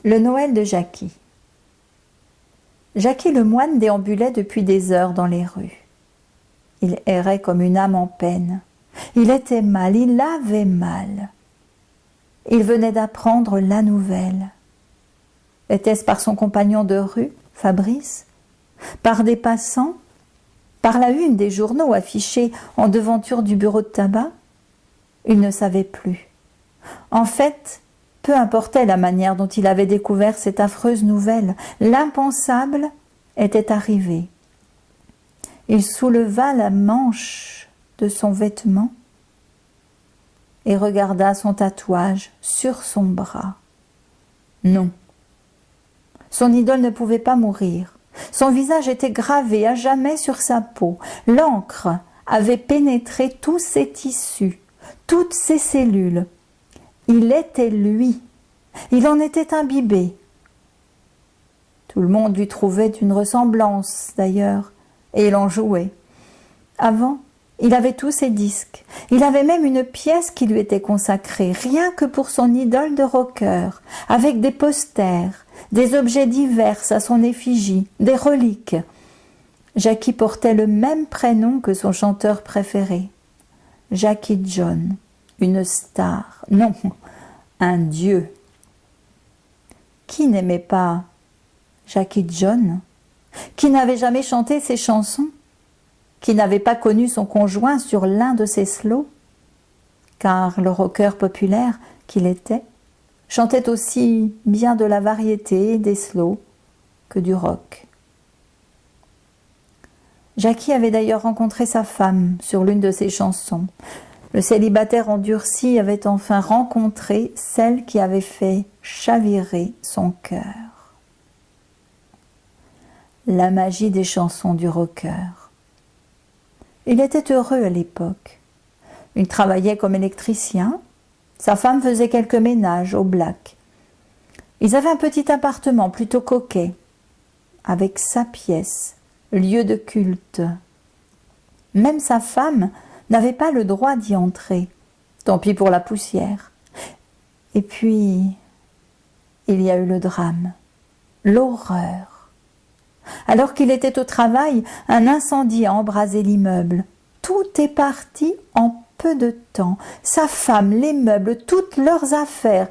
Le Noël de Jacky. Jacky le moine déambulait depuis des heures dans les rues. Il errait comme une âme en peine. Il était mal, il avait mal. Il venait d'apprendre la nouvelle. Était-ce par son compagnon de rue, Fabrice? Par des passants? Par la une des journaux affichés en devanture du bureau de tabac? Il ne savait plus. En fait, peu importait la manière dont il avait découvert cette affreuse nouvelle, l'impensable était arrivé. Il souleva la manche de son vêtement et regarda son tatouage sur son bras. Non, son idole ne pouvait pas mourir. Son visage était gravé à jamais sur sa peau. L'encre avait pénétré tous ses tissus, toutes ses cellules. Il était lui. Il en était imbibé. Tout le monde lui trouvait une ressemblance, d'ailleurs, et il en jouait. Avant, il avait tous ses disques. Il avait même une pièce qui lui était consacrée, rien que pour son idole de rocker, avec des posters, des objets divers à son effigie, des reliques. Jacky portait le même prénom que son chanteur préféré. Jacky John, une star, non, un dieu. Qui n'aimait pas Jacky John? Qui n'avait jamais chanté ses chansons? Qui n'avait pas connu son conjoint sur l'un de ses slows? Car le rocker populaire qu'il était chantait aussi bien de la variété des slows que du rock. Jacky avait d'ailleurs rencontré sa femme sur l'une de ses chansons. Le célibataire endurci avait enfin rencontré celle qui avait fait chavirer son cœur. La magie des chansons du rocker. Il était heureux à l'époque. Il travaillait comme électricien. Sa femme faisait quelques ménages au Black. Ils avaient un petit appartement plutôt coquet, avec sa pièce, lieu de culte. Même sa femme n'avait pas le droit d'y entrer. Tant pis pour la poussière. Et puis, il y a eu le drame, l'horreur. Alors qu'il était au travail, un incendie a embrasé l'immeuble. Tout est parti en peu de temps. Sa femme, les meubles, toutes leurs affaires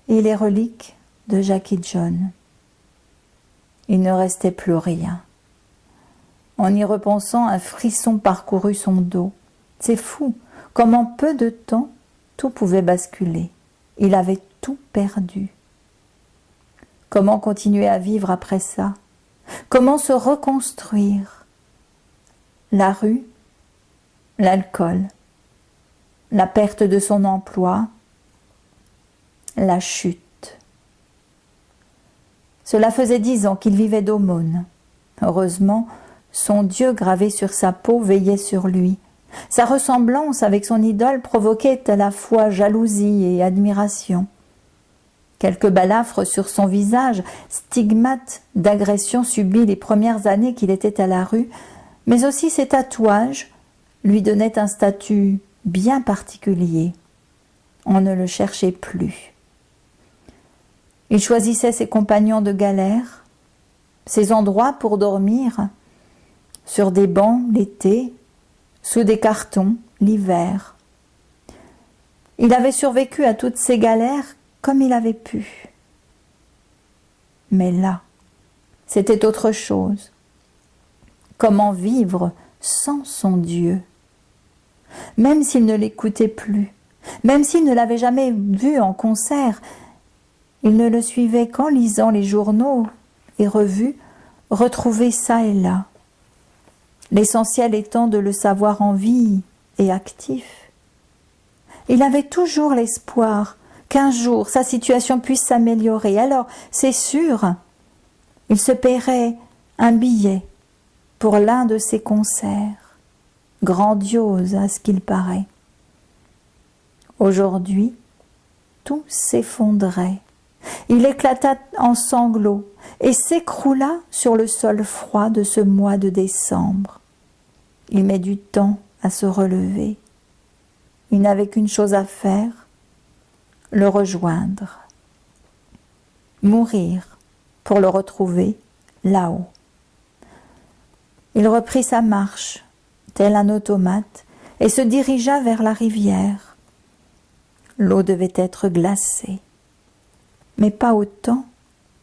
et les reliques de Jacky John. Il ne restait plus rien. En y repensant, un frisson parcourut son dos. C'est fou, comme en peu de temps, tout pouvait basculer. Il avait tout perdu. Comment continuer à vivre après ça? Comment se reconstruire? La rue, l'alcool, la perte de son emploi, la chute. Cela faisait 10 ans qu'il vivait d'aumône. Heureusement, son Dieu gravé sur sa peau veillait sur lui. Sa ressemblance avec son idole provoquait à la fois jalousie et admiration. Quelques balafres sur son visage, stigmates d'agression subies les premières années qu'il était à la rue, mais aussi ses tatouages lui donnaient un statut bien particulier. On ne le cherchait plus. Il choisissait ses compagnons de galère, ses endroits pour dormir, sur des bancs l'été, sous des cartons l'hiver. Il avait survécu à toutes ces galères comme il avait pu. Mais là, c'était autre chose. Comment vivre sans son Dieu? Même s'il ne l'écoutait plus, même s'il ne l'avait jamais vu en concert, il ne le suivait qu'en lisant les journaux et revues, retrouvés çà et là. L'essentiel étant de le savoir en vie et actif. Il avait toujours l'espoir qu'un jour sa situation puisse s'améliorer. Alors, c'est sûr, il se paierait un billet pour l'un de ses concerts, grandiose à ce qu'il paraît. Aujourd'hui, tout s'effondrait. Il éclata en sanglots et s'écroula sur le sol froid de ce mois de décembre. Il met du temps à se relever. Il n'avait qu'une chose à faire, le rejoindre. mourir pour le retrouver là-haut. Il reprit sa marche, tel un automate, et se dirigea vers la rivière. L'eau devait être glacée, mais pas autant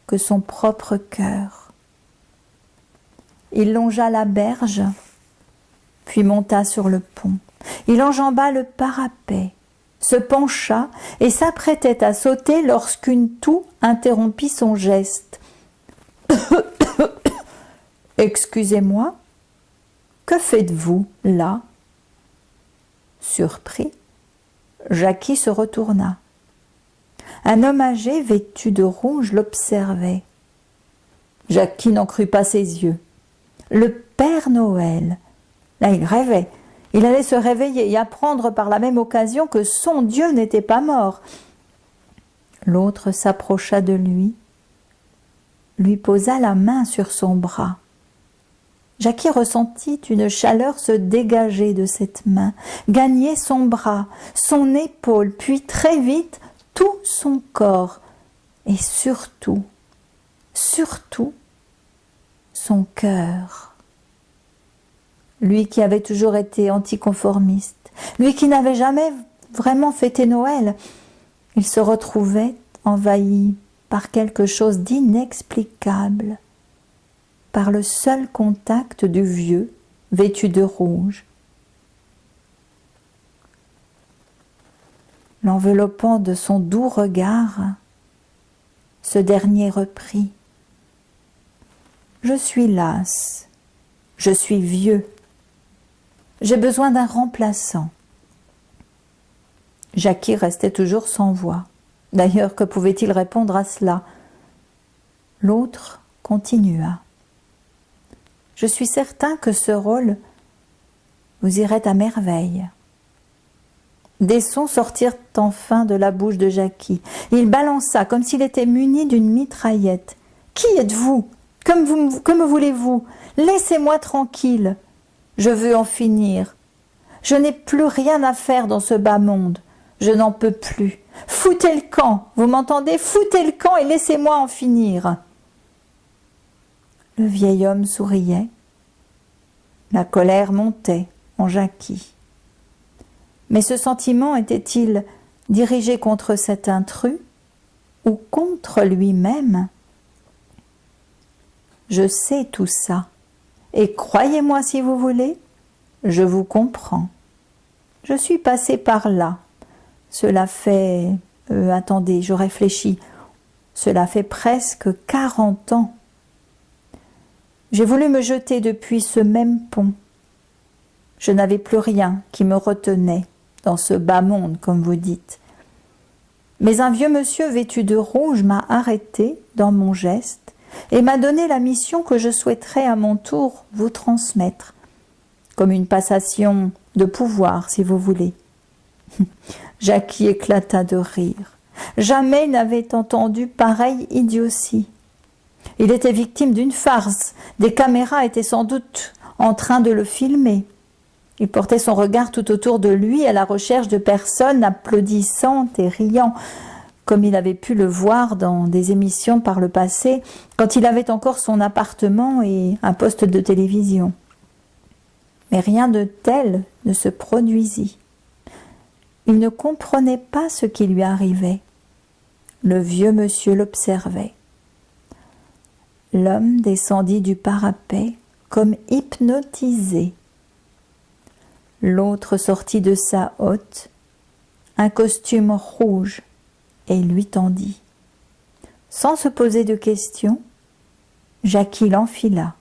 que son propre cœur. Il longea la berge, puis monta sur le pont. Il enjamba le parapet, se pencha et s'apprêtait à sauter lorsqu'une toux interrompit son geste. « Excusez-moi, que faites-vous là ?» Surpris, Jacky se retourna. Un homme âgé vêtu de rouge l'observait. Jacky n'en crut pas ses yeux. Le Père Noël. Là, il rêvait. Il allait se réveiller et apprendre par la même occasion que son Dieu n'était pas mort. L'autre s'approcha de lui posa la main sur son bras. Jacky ressentit une chaleur se dégager de cette main, gagner son bras, son épaule, puis très vite tout son corps, et surtout, son cœur. Lui qui avait toujours été anticonformiste, lui qui n'avait jamais vraiment fêté Noël, il se retrouvait envahi par quelque chose d'inexplicable, par le seul contact du vieux vêtu de rouge. L'enveloppant de son doux regard, ce dernier reprit. « Je suis lasse, je suis vieux, j'ai besoin d'un remplaçant. » Jacky restait toujours sans voix. D'ailleurs, que pouvait-il répondre à cela? L'autre continua. « Je suis certain que ce rôle vous irait à merveille. » Des sons sortirent enfin de la bouche de Jacky. Il balança comme s'il était muni d'une mitraillette. « Qui êtes-vous? Que me voulez-vous? Laissez-moi tranquille. Je veux en finir. Je n'ai plus rien à faire dans ce bas monde. Je n'en peux plus. Foutez le camp, vous m'entendez? Foutez le camp et laissez-moi en finir. » Le vieil homme souriait. La colère montait en Jacky. Mais ce sentiment était-il dirigé contre cet intrus ou contre lui-même? Je sais tout ça, et croyez-moi si vous voulez, je vous comprends. Je suis passé par là. Cela fait... attendez, je réfléchis. Cela fait presque 40 ans. J'ai voulu me jeter depuis ce même pont. Je n'avais plus rien qui me retenait dans ce bas monde, comme vous dites. Mais un vieux monsieur vêtu de rouge m'a arrêté dans mon geste et m'a donné la mission que je souhaiterais à mon tour vous transmettre, comme une passation de pouvoir, si vous voulez. Jacky éclata de rire. Jamais il n'avait entendu pareille idiotie. Il était victime d'une farce. Des caméras étaient sans doute en train de le filmer. Il portait son regard tout autour de lui à la recherche de personnes applaudissantes et riant, comme il avait pu le voir dans des émissions par le passé, quand il avait encore son appartement et un poste de télévision. Mais rien de tel ne se produisit. Il ne comprenait pas ce qui lui arrivait. Le vieux monsieur l'observait. L'homme descendit du parapet comme hypnotisé. L'autre sortit de sa hotte, un costume rouge, et lui tendit. Sans se poser de questions, Jacky l'enfila.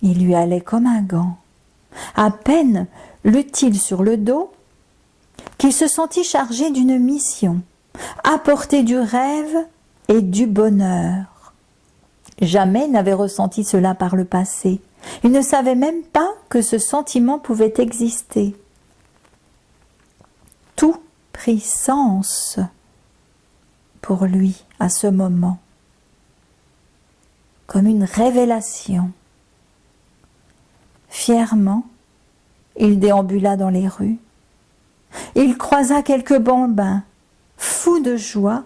Il lui allait comme un gant. À peine l'eut-il sur le dos qu'il se sentit chargé d'une mission, apporter du rêve et du bonheur. Jamais il n'avait ressenti cela par le passé. Il ne savait même pas que ce sentiment pouvait exister. Tout prit sens pour lui à ce moment, comme une révélation. Fièrement, il déambula dans les rues. Il croisa quelques bambins, fous de joie,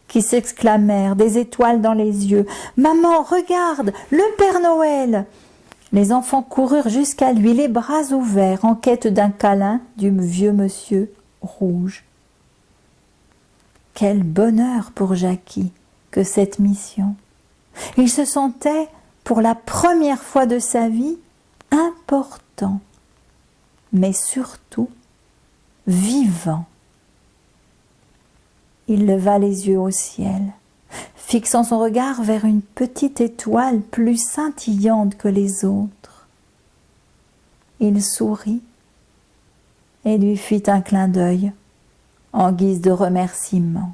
qui s'exclamèrent, des étoiles dans les yeux. « Maman, regarde, le Père Noël !» Les enfants coururent jusqu'à lui, les bras ouverts, en quête d'un câlin du vieux monsieur rouge. Quel bonheur pour Jacky que cette mission. Il se sentait, pour la première fois de sa vie, important, mais surtout vivant. Il leva les yeux au ciel, fixant son regard vers une petite étoile plus scintillante que les autres. Il sourit et lui fit un clin d'œil en guise de remerciement.